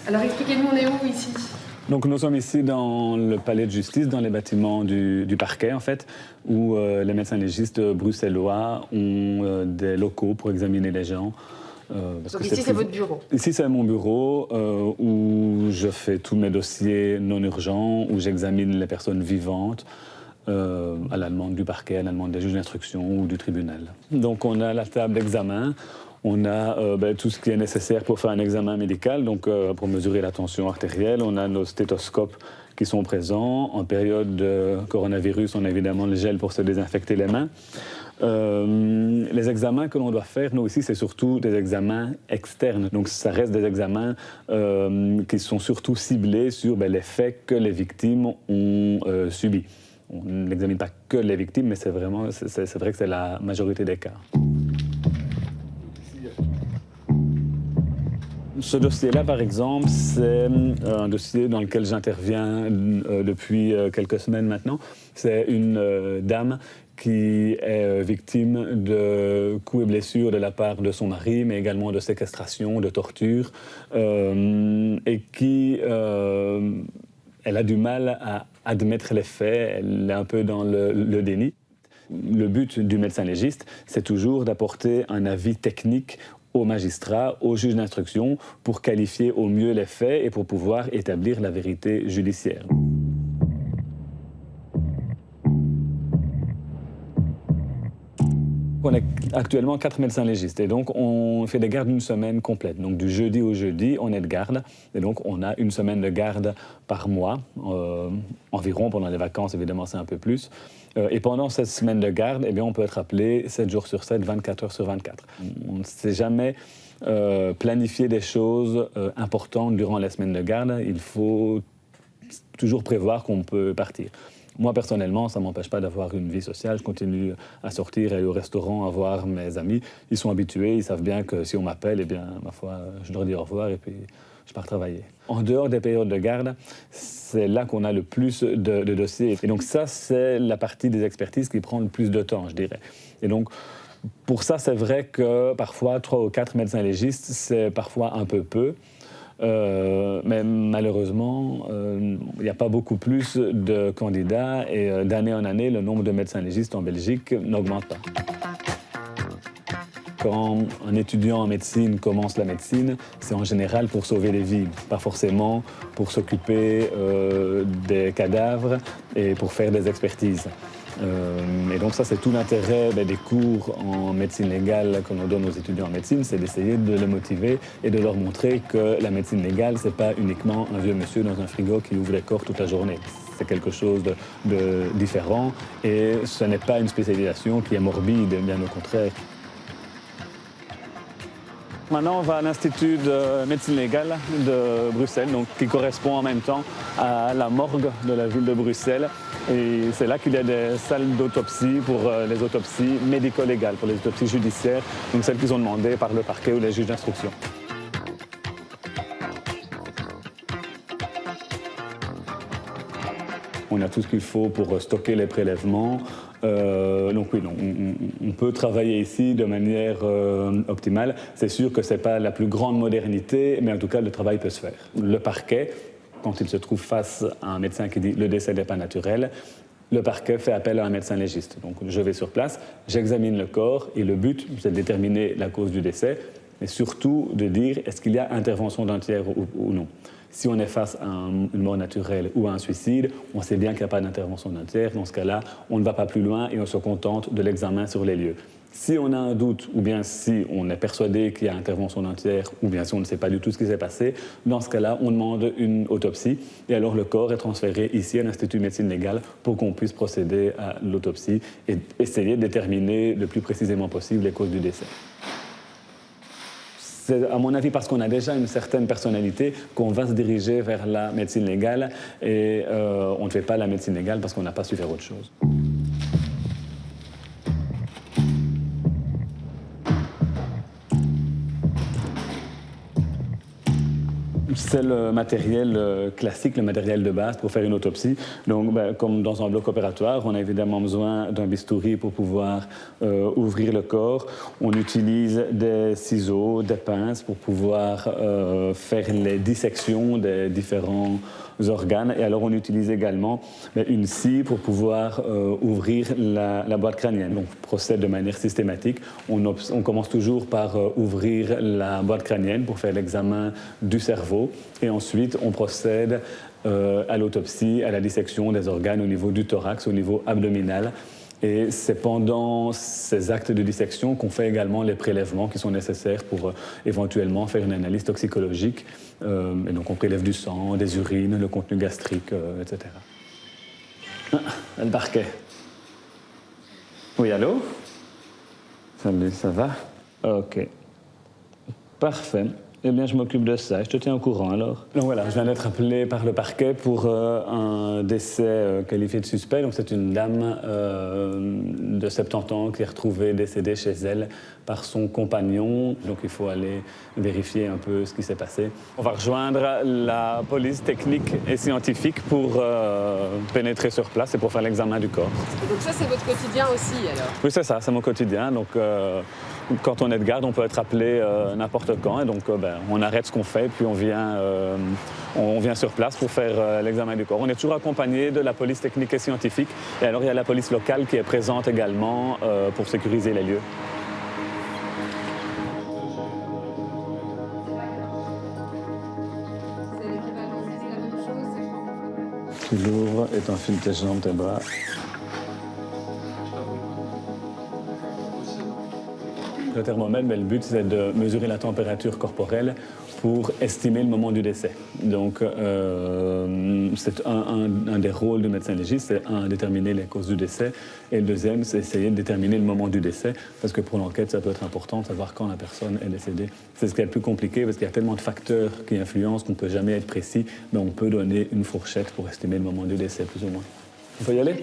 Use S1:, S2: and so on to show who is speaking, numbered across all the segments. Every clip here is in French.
S1: Alors expliquez-nous, on est où ici?
S2: Donc nous sommes ici dans le palais de justice, dans les bâtiments du parquet en fait, où les médecins légistes bruxellois ont des locaux pour examiner les gens.
S1: Donc ici c'est votre bureau?
S2: Ici c'est mon bureau où je fais tous mes dossiers non urgents, où j'examine les personnes vivantes à la demande du parquet, à la demande des juges d'instruction ou du tribunal. Donc on a la table d'examen. On a tout ce qui est nécessaire pour faire un examen médical, donc pour mesurer la tension artérielle. On a nos stéthoscopes qui sont présents. En période de coronavirus, on a évidemment le gel pour se désinfecter les mains. Les examens que l'on doit faire, nous ici, c'est surtout des examens externes. Donc ça reste des examens qui sont surtout ciblés sur les faits que les victimes ont subis. On n'examine pas que les victimes, mais c'est vrai que c'est la majorité des cas. Ce dossier-là, par exemple, c'est un dossier dans lequel j'interviens depuis quelques semaines maintenant. C'est une dame qui est victime de coups et blessures de la part de son mari, mais également de séquestration, de torture, et qui elle a du mal à admettre les faits, elle est un peu dans le déni. Le but du médecin légiste, c'est toujours d'apporter un avis technique au magistrat, au juge d'instruction, pour qualifier au mieux les faits et pour pouvoir établir la vérité judiciaire. On est actuellement 4 médecins légistes et donc on fait des gardes une semaine complète. Donc du jeudi au jeudi, on est de garde et donc on a une semaine de garde par mois, environ. Pendant les vacances, évidemment, c'est un peu plus. Et pendant cette semaine de garde, eh bien, on peut être appelé 7 jours sur 7, 24 heures sur 24. On ne sait jamais planifier des choses importantes durant les semaines de garde. Il faut toujours prévoir qu'on peut partir. Moi, personnellement, ça ne m'empêche pas d'avoir une vie sociale. Je continue à sortir, aller au restaurant, à voir mes amis. Ils sont habitués, ils savent bien que si on m'appelle, eh bien, ma foi, je leur dis au revoir et puis je pars travailler. En dehors des périodes de garde, c'est là qu'on a le plus de dossiers. Et donc ça, c'est la partie des expertises qui prend le plus de temps, je dirais. Et donc, pour ça, c'est vrai que parfois, 3 ou 4 médecins légistes, c'est parfois un peu peu. Mais malheureusement, il n'y a pas beaucoup plus de candidats et d'année en année, le nombre de médecins légistes en Belgique n'augmente pas. Quand un étudiant en médecine commence la médecine, c'est en général pour sauver des vies, pas forcément pour s'occuper des cadavres et pour faire des expertises. Et donc ça, c'est tout l'intérêt des cours en médecine légale que l'on donne aux étudiants en médecine, c'est d'essayer de les motiver et de leur montrer que la médecine légale, c'est pas uniquement un vieux monsieur dans un frigo qui ouvre les corps toute la journée. C'est quelque chose de différent et ce n'est pas une spécialisation qui est morbide, bien au contraire. Maintenant, on va à l'Institut de médecine légale de Bruxelles, donc, qui correspond en même temps à la morgue de la ville de Bruxelles. Et c'est là qu'il y a des salles d'autopsie pour les autopsies médico-légales, pour les autopsies judiciaires, donc celles qui sont demandées par le parquet ou les juges d'instruction. On a tout ce qu'il faut pour stocker les prélèvements. Donc oui, on peut travailler ici de manière optimale. C'est sûr que ce n'est pas la plus grande modernité, mais en tout cas, le travail peut se faire. Le parquet, quand il se trouve face à un médecin qui dit « le décès n'est pas naturel », le parquet fait appel à un médecin légiste. Donc je vais sur place, j'examine le corps et le but, c'est de déterminer la cause du décès, mais surtout de dire est-ce qu'il y a intervention d'un tiers ou non. Si on est face à une mort naturelle ou à un suicide, on sait bien qu'il n'y a pas d'intervention d'un tiers. Dans ce cas-là, on ne va pas plus loin et on se contente de l'examen sur les lieux. Si on a un doute, ou bien si on est persuadé qu'il y a intervention d'un tiers, ou bien si on ne sait pas du tout ce qui s'est passé, dans ce cas-là, on demande une autopsie. Et alors le corps est transféré ici à l'Institut de médecine légale pour qu'on puisse procéder à l'autopsie et essayer de déterminer le plus précisément possible les causes du décès. C'est à mon avis parce qu'on a déjà une certaine personnalité qu'on va se diriger vers la médecine légale et on ne fait pas la médecine légale parce qu'on n'a pas su faire autre chose. C'est le matériel classique, le matériel de base pour faire une autopsie. Donc, comme dans un bloc opératoire, on a évidemment besoin d'un bistouri pour pouvoir ouvrir le corps. On utilise des ciseaux, des pinces pour pouvoir faire les dissections des différents organes. Et alors, on utilise également une scie pour pouvoir ouvrir la boîte crânienne. Donc, on procède de manière systématique. On commence toujours par ouvrir la boîte crânienne pour faire l'examen du cerveau. Et ensuite, on procède à l'autopsie, à la dissection des organes au niveau du thorax, au niveau abdominal. Et c'est pendant ces actes de dissection qu'on fait également les prélèvements qui sont nécessaires pour éventuellement faire une analyse toxicologique. Et donc on prélève du sang, des urines, le contenu gastrique, etc. Ah, le parquet. Oui, allô? Salut, ça va? OK. Parfait. Eh bien, je m'occupe de ça. Je te tiens au courant, alors. Donc voilà, je viens d'être appelé par le parquet pour un décès qualifié de suspect. Donc c'est une dame de 70 ans qui est retrouvée décédée chez elle par son compagnon. Donc il faut aller vérifier un peu ce qui s'est passé. On va rejoindre la police technique et scientifique pour pénétrer sur place et pour faire l'examen du corps.
S1: Et donc ça, c'est votre quotidien aussi, alors?
S2: Oui, c'est ça, c'est mon quotidien. Donc quand on est de garde, on peut être appelé n'importe quand. Et donc on arrête ce qu'on fait, puis on vient sur place pour faire l'examen du corps. On est toujours accompagné de la police technique et scientifique. Et alors il y a la police locale qui est présente également pour sécuriser les lieux. Tu l'ouvres et t'enfiles tes jambes, tes bras. Le thermomètre, mais le but, c'est de mesurer la température corporelle pour estimer le moment du décès. Donc, c'est un des rôles du médecin légiste, c'est déterminer les causes du décès, et le deuxième, c'est essayer de déterminer le moment du décès, parce que pour l'enquête, ça peut être important de savoir quand la personne est décédée. C'est ce qui est le plus compliqué, parce qu'il y a tellement de facteurs qui influencent qu'on ne peut jamais être précis, mais on peut donner une fourchette pour estimer le moment du décès, plus ou moins. On peut y aller?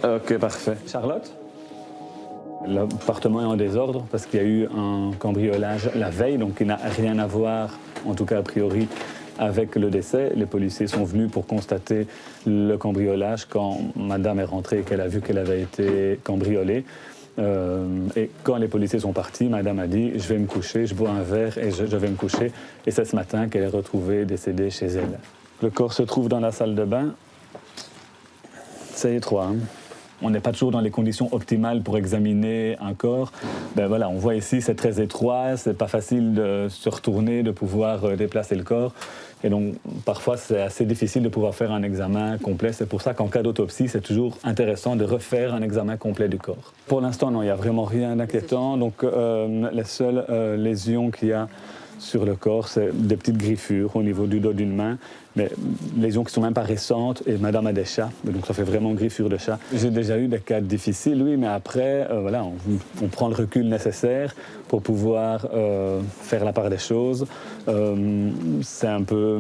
S2: OK, parfait. Charlotte? L'appartement est en désordre parce qu'il y a eu un cambriolage la veille, donc il n'a rien à voir, en tout cas a priori, avec le décès. Les policiers sont venus pour constater le cambriolage quand madame est rentrée et qu'elle a vu qu'elle avait été cambriolée. Et quand les policiers sont partis, madame a dit « je vais me coucher, je bois un verre et je vais me coucher ». Et c'est ce matin qu'elle est retrouvée décédée chez elle. Le corps se trouve dans la salle de bain. C'est étroit, hein. On n'est pas toujours dans les conditions optimales pour examiner un corps. Ben voilà, on voit ici, c'est très étroit, c'est pas facile de se retourner, de pouvoir déplacer le corps. Et donc, parfois, c'est assez difficile de pouvoir faire un examen complet. C'est pour ça qu'en cas d'autopsie, c'est toujours intéressant de refaire un examen complet du corps. Pour l'instant, non, il n'y a vraiment rien d'inquiétant. Donc, les seules lésions qu'il y a sur le corps, c'est des petites griffures au niveau du dos d'une main, mais lésions qui sont même pas récentes, et madame a des chats, donc ça fait vraiment griffure de chat. J'ai déjà eu des cas difficiles, oui, mais après, voilà, on prend le recul nécessaire pour pouvoir faire la part des choses. C'est un peu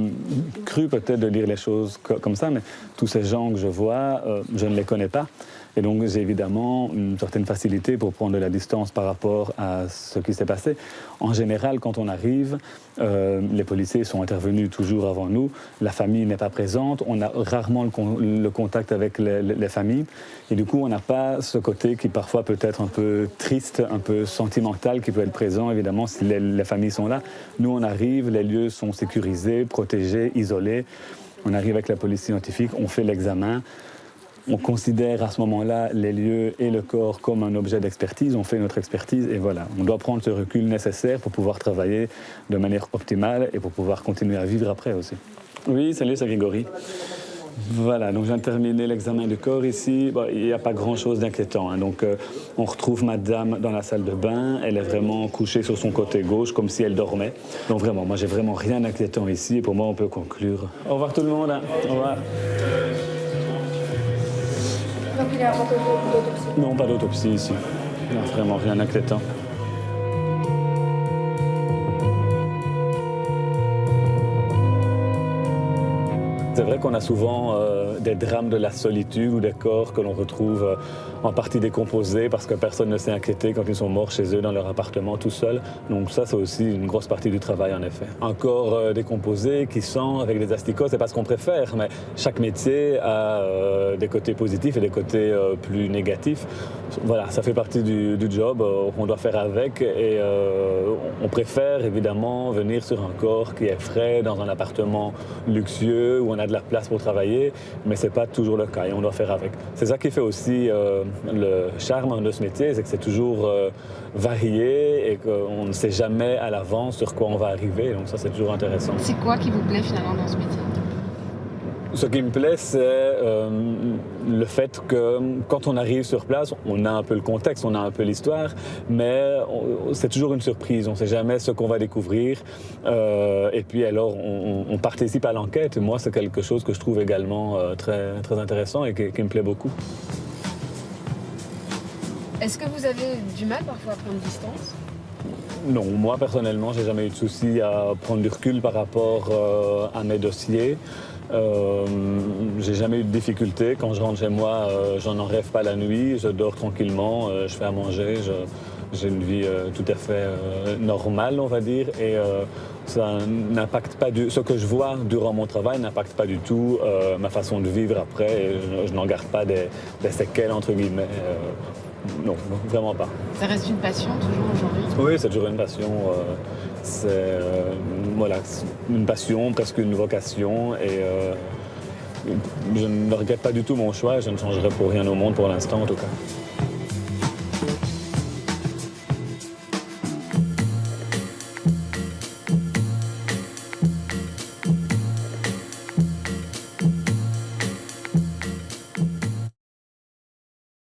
S2: cru peut-être de dire les choses comme ça, mais tous ces gens que je vois, je ne les connais pas. Et donc, j'ai évidemment une certaine facilité pour prendre de la distance par rapport à ce qui s'est passé. En général, quand on arrive, les policiers sont intervenus toujours avant nous. La famille n'est pas présente. On a rarement le contact avec les familles. Et du coup, on n'a pas ce côté qui parfois peut être un peu triste, un peu sentimental, qui peut être présent, évidemment, si les familles sont là. Nous, on arrive, les lieux sont sécurisés, protégés, isolés. On arrive avec la police scientifique, on fait l'examen. On considère à ce moment-là les lieux et le corps comme un objet d'expertise, on fait notre expertise et voilà. On doit prendre ce recul nécessaire pour pouvoir travailler de manière optimale et pour pouvoir continuer à vivre après aussi. Oui, salut, c'est Grégory. Voilà, donc je viens de terminer l'examen du corps ici. Bon, il n'y a pas grand-chose d'inquiétant, hein. Donc on retrouve madame dans la salle de bain. Elle est vraiment couchée sur son côté gauche comme si elle dormait. Donc vraiment, moi j'ai vraiment rien d'inquiétant ici et pour moi on peut conclure. Au revoir tout le monde, hein. Au revoir.
S1: Donc il y a un d'autopsie?
S2: Non, pas d'autopsie ici. Il n'y a vraiment rien d'inquiétant. C'est vrai qu'on a souvent des drames de la solitude ou des corps que l'on retrouve en partie décomposés parce que personne ne s'est inquiété quand ils sont morts chez eux dans leur appartement tout seuls. Donc ça, c'est aussi une grosse partie du travail en effet. Un corps décomposé qui sent avec des asticots, c'est pas ce qu'on préfère, mais chaque métier a des côtés positifs et des côtés plus négatifs. Voilà, ça fait partie du job, on doit faire avec et on préfère évidemment venir sur un corps qui est frais dans un appartement luxueux où on a de la place pour travailler, mais c'est pas toujours le cas et on doit faire avec. C'est ça qui fait aussi le charme de ce métier, c'est que c'est toujours varié et qu'on ne sait jamais à l'avance sur quoi on va arriver, donc ça c'est toujours intéressant.
S3: C'est quoi qui vous plaît finalement dans ce métier?
S2: Ce qui me plaît, c'est le fait que quand on arrive sur place, on a un peu le contexte, on a un peu l'histoire, mais c'est toujours une surprise, on ne sait jamais ce qu'on va découvrir. Et puis alors, on participe à l'enquête. Moi, c'est quelque chose que je trouve également très, très intéressant et qui me plaît beaucoup.
S1: Est-ce que vous avez du mal parfois à prendre distance?
S2: Non, moi personnellement, j'ai jamais eu de souci à prendre du recul par rapport à mes dossiers. J'ai jamais eu de difficulté. Quand je rentre chez moi, j'en en rêve pas la nuit, je dors tranquillement, je fais à manger, j'ai une vie tout à fait normale, on va dire, et ça n'impacte pas ce que je vois durant mon travail n'impacte pas du tout ma façon de vivre après, et je n'en garde pas des séquelles entre guillemets. Non, vraiment pas.
S3: Ça reste une passion toujours aujourd'hui?
S2: Oui, c'est toujours une passion. C'est voilà, une passion, presque une vocation. Et je ne regrette pas du tout mon choix et je ne changerai pour rien au monde pour l'instant en tout cas.